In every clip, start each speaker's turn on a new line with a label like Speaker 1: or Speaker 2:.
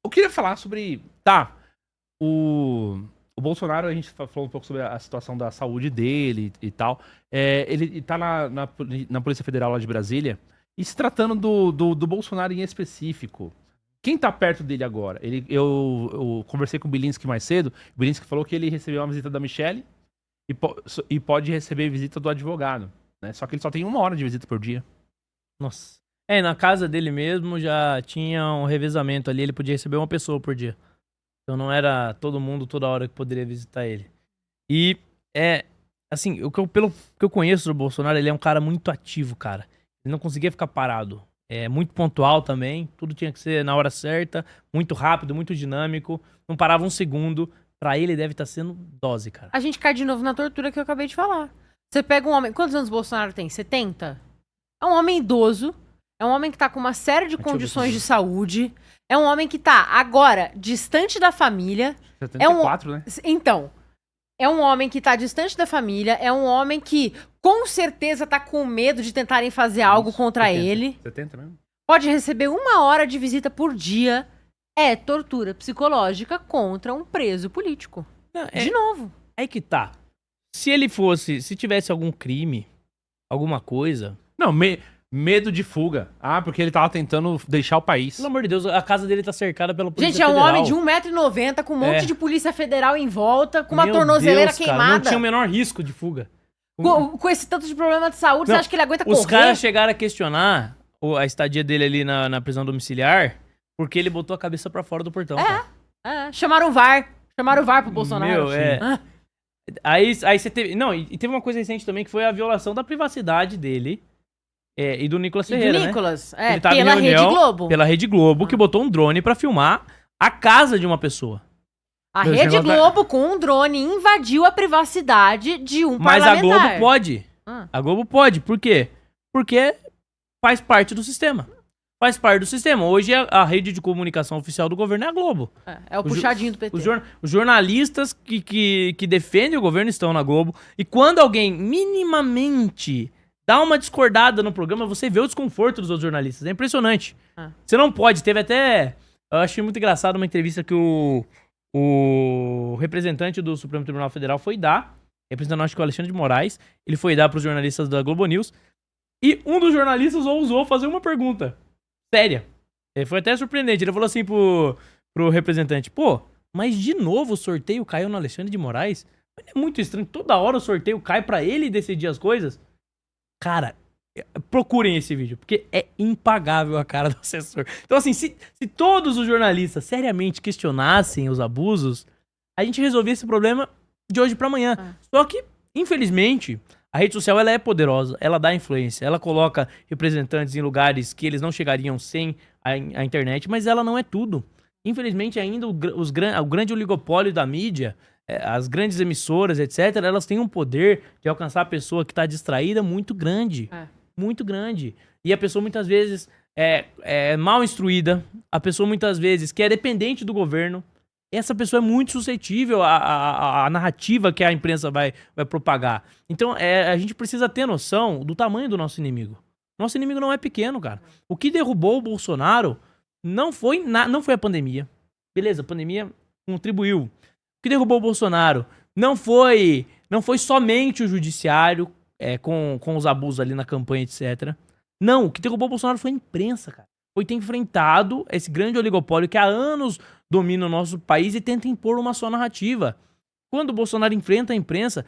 Speaker 1: Eu queria falar sobre... Tá, o Bolsonaro, a gente falou um pouco sobre a situação da saúde dele e tal. Ele tá na Polícia Federal lá de Brasília. E se tratando do Bolsonaro em específico, quem tá perto dele agora? Eu conversei com o Bilinski mais cedo. O Bilinski falou que ele recebeu uma visita da Michelle e pode receber visita do advogado, né? Só que ele só tem 1 hora de visita por dia.
Speaker 2: Nossa. Na casa dele mesmo já tinha um revezamento ali, ele podia receber uma pessoa por dia. Então não era todo mundo, toda hora que poderia visitar ele. E assim, pelo que eu conheço do Bolsonaro, ele é um cara muito ativo, cara. Ele não conseguia ficar parado. É muito pontual também, tudo tinha que ser na hora certa, muito rápido, muito dinâmico. Não parava um segundo. Pra ele deve estar sendo dose, cara.
Speaker 3: A gente cai de novo na tortura que eu acabei de falar. Você pega um homem... Quantos anos o Bolsonaro tem? 70? É um homem idoso. É um homem que tá com uma série de condições de saúde. É um homem que tá, agora, distante da família.
Speaker 1: 74, né?
Speaker 3: Então, é um homem que tá distante da família. É um homem que, com certeza, tá com medo de tentarem fazer algo contra
Speaker 1: 70.
Speaker 3: ele.
Speaker 1: 70 mesmo?
Speaker 3: Pode receber 1 hora de visita por dia. É tortura psicológica contra um preso político. De novo.
Speaker 2: Aí que tá. Se tivesse algum crime, alguma coisa...
Speaker 1: Não, medo de fuga. Porque ele tava tentando deixar o país.
Speaker 2: Pelo amor de Deus, a casa dele tá cercada pela polícia
Speaker 3: federal.
Speaker 2: federal.
Speaker 3: Gente, é um homem de 1,90 m, com um monte de polícia federal em volta, com uma tornozeleira queimada.
Speaker 2: Cara, não tinha o menor risco de fuga.
Speaker 3: Com esse tanto de problema de saúde, você acha que ele aguenta correr?
Speaker 2: Os caras chegaram a questionar a estadia dele ali na prisão domiciliar, porque ele botou a cabeça pra fora do portão.
Speaker 3: Chamaram o VAR. Chamaram o VAR pro Bolsonaro.
Speaker 2: Aí você teve... Não, e teve uma coisa recente também, que foi a violação da privacidade dele. E do Nicolas Ferreira,
Speaker 3: Nicolas,
Speaker 2: né? Ele tava pela Rede Globo. Pela Rede Globo, que botou um drone pra filmar a casa de uma pessoa.
Speaker 3: A Rede Globo, com um drone, invadiu a privacidade de um parlamentar.
Speaker 2: Mas a Globo pode. A Globo pode. Por quê? Porque faz parte do sistema. Faz parte do sistema. Hoje a rede de comunicação oficial do governo é a Globo.
Speaker 3: É o puxadinho do PT.
Speaker 2: Os jornalistas que defendem o governo estão na Globo. E quando alguém minimamente dá uma discordada no programa, você vê o desconforto dos outros jornalistas. É impressionante. Você não pode. Teve até... Eu achei muito engraçado uma entrevista que o representante do Supremo Tribunal Federal foi dar. Representando, acho que o Alexandre de Moraes. Ele foi dar pros jornalistas da Globo News. E um dos jornalistas ousou fazer uma pergunta séria. Foi até surpreendente. Ele falou assim pro representante: pô, mas de novo o sorteio caiu no Alexandre de Moraes? É muito estranho. Toda hora o sorteio cai pra ele decidir as coisas. Cara, procurem esse vídeo, porque é impagável a cara do assessor. Então, assim, se todos os jornalistas seriamente questionassem os abusos, a gente resolvia esse problema de hoje pra amanhã. Só que, infelizmente, a rede social ela é poderosa, ela dá influência, ela coloca representantes em lugares que eles não chegariam sem a internet, mas ela não é tudo. Infelizmente, ainda o grande oligopólio da mídia, as grandes emissoras, etc., elas têm um poder de alcançar a pessoa que está distraída muito grande. Muito grande. E a pessoa muitas vezes é mal instruída, a pessoa muitas vezes que é dependente do governo. Essa pessoa é muito suscetível à narrativa que a imprensa vai propagar. Então, a gente precisa ter noção do tamanho do nosso inimigo. Nosso inimigo não é pequeno, cara. O que derrubou o Bolsonaro não foi a pandemia. Beleza, a pandemia contribuiu. O que derrubou o Bolsonaro não foi somente o judiciário com os abusos ali na campanha, etc. Não, o que derrubou o Bolsonaro foi a imprensa, cara. Foi ter enfrentado esse grande oligopólio que há anos domina o nosso país e tenta impor uma só narrativa. Quando o Bolsonaro enfrenta a imprensa,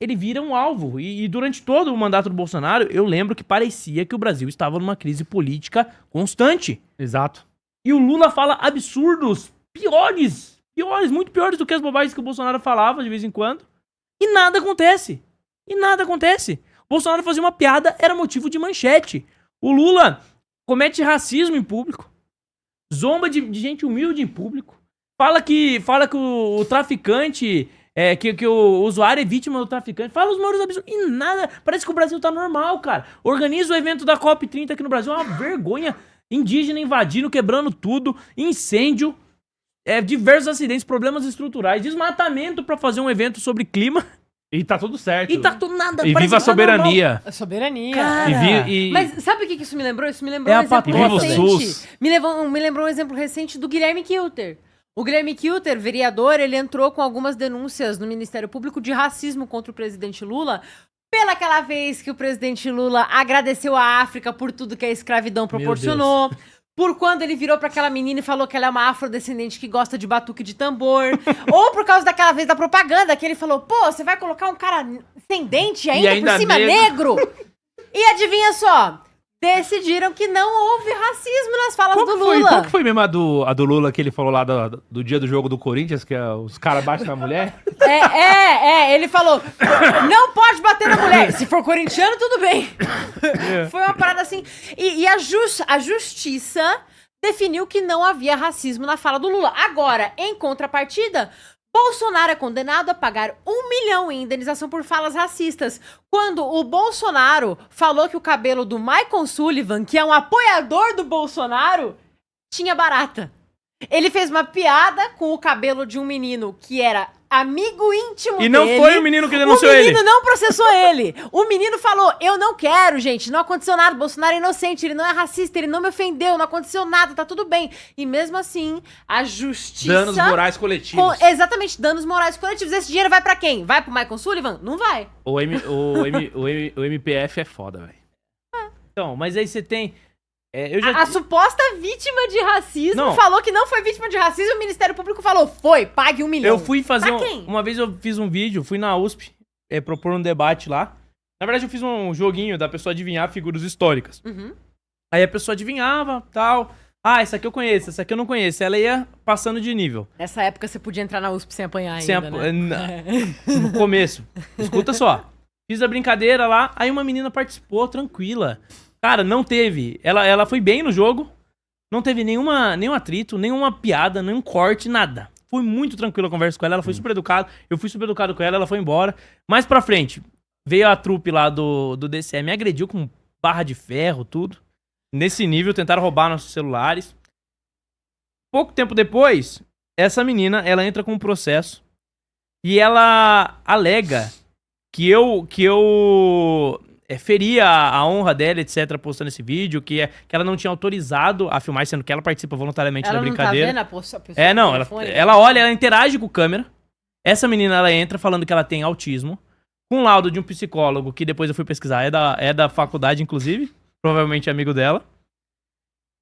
Speaker 2: ele vira um alvo. E durante todo o mandato do Bolsonaro, eu lembro que parecia que o Brasil estava numa crise política constante.
Speaker 1: Exato.
Speaker 2: E o Lula fala absurdos piores, muito piores do que as bobagens que o Bolsonaro falava de vez em quando. E nada acontece. O Bolsonaro fazia uma piada, era motivo de manchete. O Lula comete racismo em público. Zomba de gente humilde em público. Fala que o traficante... que o usuário é vítima do traficante. Fala os maiores absurdos. E nada. Parece que o Brasil tá normal, cara. Organiza o evento da COP30 aqui no Brasil. É uma vergonha. Indígena invadindo, quebrando tudo. Incêndio. Diversos acidentes, problemas estruturais. Desmatamento pra fazer um evento sobre clima.
Speaker 1: E tá tudo certo.
Speaker 2: E tá tudo nada.
Speaker 1: E
Speaker 2: parece
Speaker 1: viva a
Speaker 2: que tá normal.
Speaker 1: soberania.
Speaker 3: A soberania.
Speaker 2: Cara.
Speaker 3: Mas sabe o que isso me lembrou? Isso me lembrou
Speaker 2: É
Speaker 3: um
Speaker 2: a
Speaker 3: exemplo
Speaker 2: patota,
Speaker 1: Viva o
Speaker 3: recente.
Speaker 1: SUS.
Speaker 3: Me lembrou um exemplo recente do Guilherme Kilter. O Guilherme Kilter, vereador, ele entrou com algumas denúncias no Ministério Público de racismo contra o presidente Lula pela aquela vez que o presidente Lula agradeceu a África por tudo que a escravidão proporcionou. Por quando ele virou pra aquela menina e falou que ela é uma afrodescendente que gosta de batuque de tambor. Ou por causa daquela vez da propaganda, que ele falou, pô, você vai colocar um cara sem dente ainda por cima negro? E adivinha só, decidiram que não houve racismo nas falas do Lula.
Speaker 1: Qual que foi mesmo a do Lula que ele falou lá do dia do jogo do Corinthians, que os caras batem na mulher?
Speaker 3: Ele falou, não pode bater na mulher. Se for corintiano, tudo bem. Foi uma parada assim. E a justiça definiu que não havia racismo na fala do Lula. Agora, em contrapartida, Bolsonaro é condenado a pagar 1 milhão em indenização por falas racistas. Quando o Bolsonaro falou que o cabelo do Michael Sullivan, que é um apoiador do Bolsonaro, tinha barata. Ele fez uma piada com o cabelo de um menino que era amigo íntimo dele.
Speaker 2: E não foi o menino que denunciou ele.
Speaker 3: O menino não processou ele. O menino falou, eu não quero, gente, não aconteceu nada. Bolsonaro é inocente, ele não é racista, ele não me ofendeu, não aconteceu nada, tá tudo bem. E mesmo assim, a justiça...
Speaker 1: Danos morais coletivos.
Speaker 3: Exatamente, danos morais coletivos. Esse dinheiro vai pra quem? Vai pro Michael Sullivan? Não vai.
Speaker 1: O MPF é foda, velho.
Speaker 2: Então, mas aí você tem...
Speaker 3: A suposta vítima de racismo
Speaker 2: Não.
Speaker 3: falou que não foi vítima de racismo, o Ministério Público falou, foi, pague 1 milhão.
Speaker 2: Eu fui fazer
Speaker 3: Pra quem?
Speaker 2: uma vez eu fiz um vídeo, fui na USP, propor um debate lá. Na verdade, eu fiz um joguinho da pessoa adivinhar figuras históricas.
Speaker 3: Uhum.
Speaker 2: Aí a pessoa adivinhava, tal. Ah, essa aqui eu conheço, essa aqui eu não conheço. Ela ia passando de nível.
Speaker 3: Nessa época você podia entrar na USP sem apanhar
Speaker 2: Sem
Speaker 3: ainda, né?
Speaker 2: No começo. Escuta só. Fiz a brincadeira lá, aí uma menina participou, tranquila. Cara, não teve. Ela foi bem no jogo. Não teve nenhum atrito, nenhuma piada, nenhum corte, nada. Foi muito tranquila a conversa com ela. Ela foi super educada. Eu fui super educado com ela, ela foi embora. Mais pra frente, veio a trupe lá do DCE, me agrediu com barra de ferro, tudo. Nesse nível, tentaram roubar nossos celulares. Pouco tempo depois, essa menina, ela entra com um processo. E ela alega que eu feria a honra dela, etc., postando esse vídeo, que ela não tinha autorizado a filmar, sendo que ela participa voluntariamente da brincadeira.
Speaker 3: Ela não tá vendo a pessoa
Speaker 2: Não,
Speaker 3: com o telefone?
Speaker 2: ela olha, ela interage com a câmera. Essa menina, ela entra falando que ela tem autismo, com um laudo de um psicólogo, que depois eu fui pesquisar, é da faculdade, inclusive, provavelmente é amigo dela.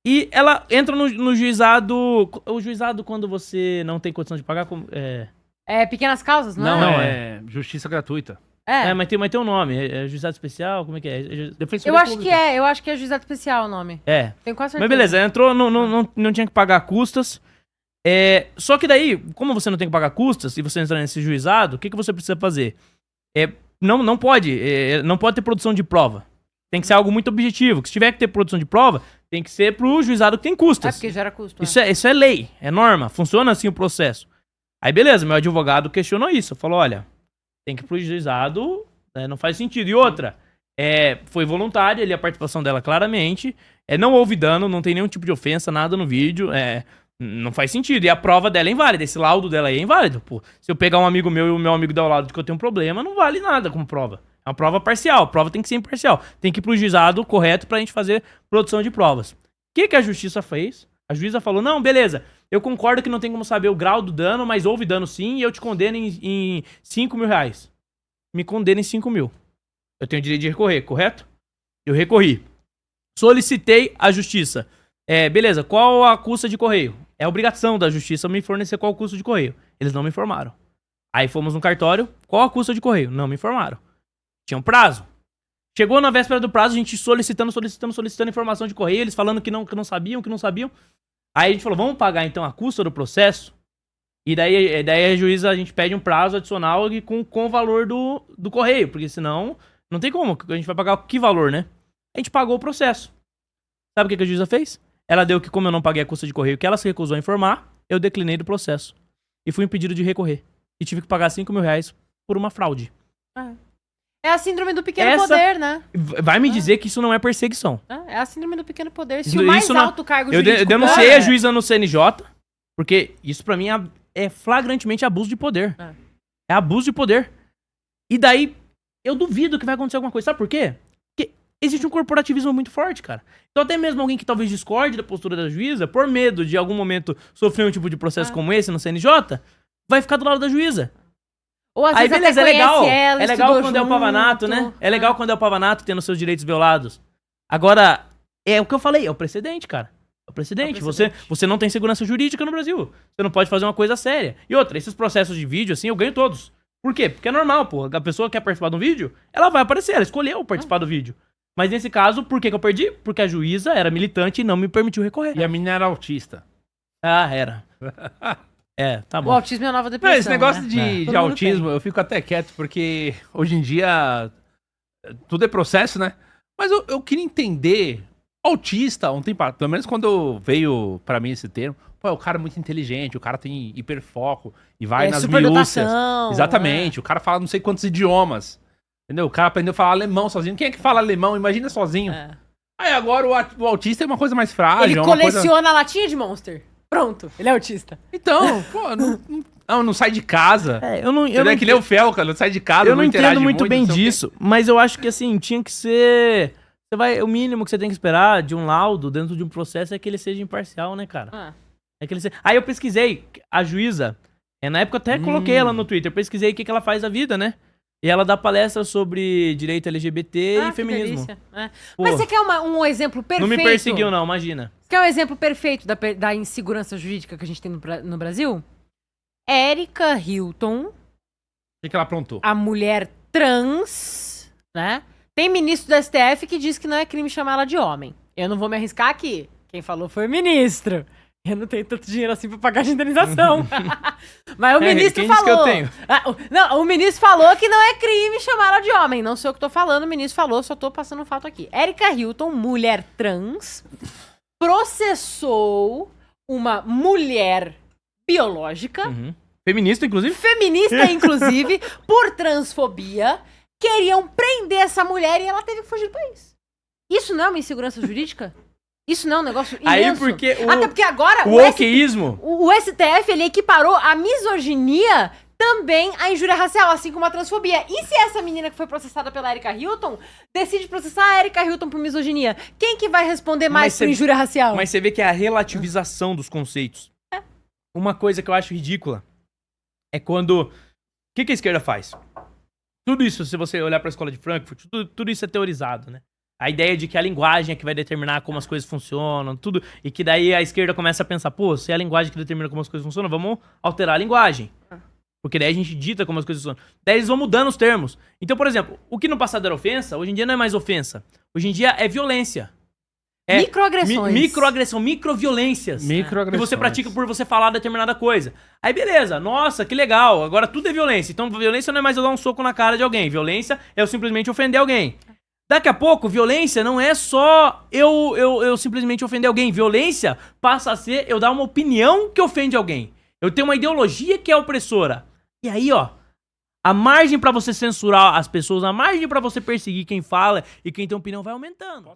Speaker 2: E ela entra no juizado, o juizado quando você não tem condição de pagar,
Speaker 3: Pequenas causas, não é?
Speaker 2: Não,
Speaker 1: é justiça gratuita.
Speaker 2: mas tem um nome, juizado especial, como é que é?
Speaker 1: Defensor
Speaker 3: Eu acho que é juizado especial o nome. Tenho quase certeza.
Speaker 2: Mas beleza, entrou, não tinha que pagar custas. Só que daí, como você não tem que pagar custas e você entra nesse juizado, o que você precisa fazer? Não pode ter produção de prova. Tem que ser algo muito objetivo. Se tiver que ter produção de prova, tem que ser pro juizado que tem custas.
Speaker 3: Porque gera custo.
Speaker 2: Isso é lei, é norma, funciona assim o processo. Aí beleza, meu advogado questionou isso. Falou, olha, tem que ir pro juizado, não faz sentido. E outra, foi voluntária ali a participação dela claramente. Não houve dano, não tem nenhum tipo de ofensa, nada no vídeo. Não faz sentido. E a prova dela é inválida, esse laudo dela aí é inválido. Pô, se eu pegar um amigo meu e o meu amigo der o laudo de que eu tenho um problema, não vale nada como prova. É uma prova parcial, a prova tem que ser imparcial. Tem que ir pro juizado correto pra gente fazer produção de provas. O que a justiça fez? A juíza falou, não, beleza, eu concordo que não tem como saber o grau do dano, mas houve dano sim e eu te condeno em 5 mil reais. Me condena em 5 mil. Eu tenho o direito de recorrer, correto? Eu recorri. Solicitei à justiça. Beleza, qual a custa de correio? É obrigação da justiça me fornecer qual o custo de correio. Eles não me informaram. Aí fomos no cartório, qual a custa de correio? Não me informaram. Tinha um prazo. Chegou na véspera do prazo, a gente solicitando informação de correio, eles falando que não sabiam. Aí a gente falou, vamos pagar então a custa do processo? E daí a juíza, a gente pede um prazo adicional com o valor do correio, porque senão não tem como, a gente vai pagar que valor, né? A gente pagou o processo. Sabe o que a juíza fez? Ela deu que, como eu não paguei a custa de correio que ela se recusou a informar, eu declinei do processo. E fui impedido de recorrer. E tive que pagar 5 mil reais por uma fraude.
Speaker 3: É a síndrome do pequeno poder, né?
Speaker 2: Vai me dizer que isso não é perseguição.
Speaker 3: É a síndrome do pequeno poder. Se
Speaker 2: Isso
Speaker 3: o mais
Speaker 2: não-
Speaker 3: alto cargo
Speaker 2: Eu
Speaker 3: jurídico...
Speaker 2: denunciei a juíza no CNJ, porque isso pra mim é flagrantemente abuso de poder. É abuso de poder. E daí, eu duvido que vai acontecer alguma coisa. Sabe por quê? Porque existe um corporativismo muito forte, cara. Então até mesmo alguém que talvez discorde da postura da juíza, por medo de algum momento sofrer um tipo de processo como esse no CNJ, vai ficar do lado da juíza.
Speaker 3: Ou às
Speaker 2: Aí
Speaker 3: vezes
Speaker 2: beleza, é
Speaker 3: até
Speaker 2: legal.
Speaker 3: conhece ela,
Speaker 2: É legal
Speaker 3: estudou
Speaker 2: quando é o pavanato,
Speaker 3: junto.
Speaker 2: né? É legal quando é o pavanato tendo seus direitos violados. Agora, é o que eu falei, é o precedente, cara. É o precedente. Você não tem segurança jurídica no Brasil. Você não pode fazer uma coisa séria. E outra, esses processos de vídeo, assim, eu ganho todos. Por quê? Porque é normal, pô. A pessoa quer participar de um vídeo, ela vai aparecer, ela escolheu participar do vídeo. Mas nesse caso, por que eu perdi? Porque a juíza era militante e não me permitiu recorrer.
Speaker 1: E a menina era autista.
Speaker 2: Ah, era. É, tá
Speaker 3: O
Speaker 2: bom.
Speaker 3: autismo é a nova
Speaker 1: Não,
Speaker 3: depressão,
Speaker 1: esse negócio
Speaker 3: né?
Speaker 1: de
Speaker 3: Todo mundo
Speaker 1: autismo, eu fico até quieto, porque hoje em dia tudo é processo, né? Mas eu queria entender, autista, um tempo, pelo menos quando veio pra mim esse termo, pô, o cara é muito inteligente, o cara tem hiperfoco e vai nas minúcias.
Speaker 3: superdotação,
Speaker 1: Exatamente, o cara fala não sei quantos idiomas. Entendeu? O cara aprendeu a falar alemão sozinho. Quem é que fala alemão? Imagina sozinho.
Speaker 3: É.
Speaker 1: Aí agora o autista é uma coisa mais frágil.
Speaker 3: Ele
Speaker 1: é uma
Speaker 3: coleciona latinha de Monster. Pronto, ele é autista.
Speaker 1: Então, pô, não sai de casa.
Speaker 2: É, eu não,
Speaker 1: É que nem o Fel, cara, não sai de casa,
Speaker 2: eu não
Speaker 1: interage
Speaker 2: entendo muito bem
Speaker 1: não sei o quê.
Speaker 2: disso, mas eu acho que assim, tinha que ser. O mínimo que você tem que esperar de um laudo dentro de um processo é que ele seja imparcial, né, cara?
Speaker 3: Ah.
Speaker 2: É que ele seja... Aí eu pesquisei, a juíza, na época eu até coloquei ela no Twitter, pesquisei o que ela faz da vida, né? E ela dá palestra sobre direito LGBT e
Speaker 3: que
Speaker 2: feminismo.
Speaker 3: delícia. É.
Speaker 2: Pô,
Speaker 3: Mas você quer um exemplo perfeito?
Speaker 2: não me perseguiu, não, imagina.
Speaker 3: Você quer um exemplo perfeito da insegurança jurídica que a gente tem no Brasil? Erika Hilton,
Speaker 1: O que ela aprontou?
Speaker 3: a mulher trans, né? Tem ministro do STF que diz que não é crime chamar ela de homem. Eu não vou me arriscar aqui. Quem falou foi o ministro. Eu não tenho tanto dinheiro assim pra pagar de indenização. Mas o ministro
Speaker 2: quem disse
Speaker 3: falou.
Speaker 2: que eu tenho?
Speaker 3: Não, o ministro falou que não é crime chamar ela de homem. Não sei o que tô falando, o ministro falou, só tô passando um fato aqui. Erika Hilton, mulher trans, processou uma mulher biológica,
Speaker 2: Feminista, inclusive?
Speaker 3: feminista inclusive, por transfobia. Queriam prender essa mulher e ela teve que fugir do país. Isso não é uma insegurança jurídica? Isso não é um negócio imenso?
Speaker 2: Aí porque
Speaker 3: Até porque agora
Speaker 2: o wokeísmo...
Speaker 3: o STF, ele equiparou a misoginia também à injúria racial, assim como a transfobia. E se essa menina que foi processada pela Erika Hilton decide processar a Erika Hilton por misoginia? Quem que vai responder mais por injúria racial?
Speaker 2: Mas você vê que é a relativização dos conceitos. Uma coisa que eu acho ridícula é quando... O que a esquerda faz? Tudo isso, se você olhar pra escola de Frankfurt, tudo isso é teorizado, né? A ideia de que a linguagem é que vai determinar como as coisas funcionam, tudo. E que daí a esquerda começa a pensar, pô, se é a linguagem que determina como as coisas funcionam, vamos alterar a linguagem. Porque daí a gente dita como as coisas funcionam. Daí eles vão mudando os termos. Então, por exemplo, o que no passado era ofensa, hoje em dia não é mais ofensa. Hoje em dia é violência. É
Speaker 3: Microagressões.
Speaker 2: Microagressão, microviolências. Que você pratica por você falar determinada coisa. Aí beleza, nossa, que legal, agora tudo é violência. Então violência não é mais eu dar um soco na cara de alguém. Violência é eu simplesmente ofender alguém. Daqui a pouco, violência não é só eu simplesmente ofender alguém. Violência passa a ser eu dar uma opinião que ofende alguém. Eu tenho uma ideologia que é opressora. E aí, ó, a margem pra você censurar as pessoas, a margem pra você perseguir quem fala e quem tem opinião vai aumentando.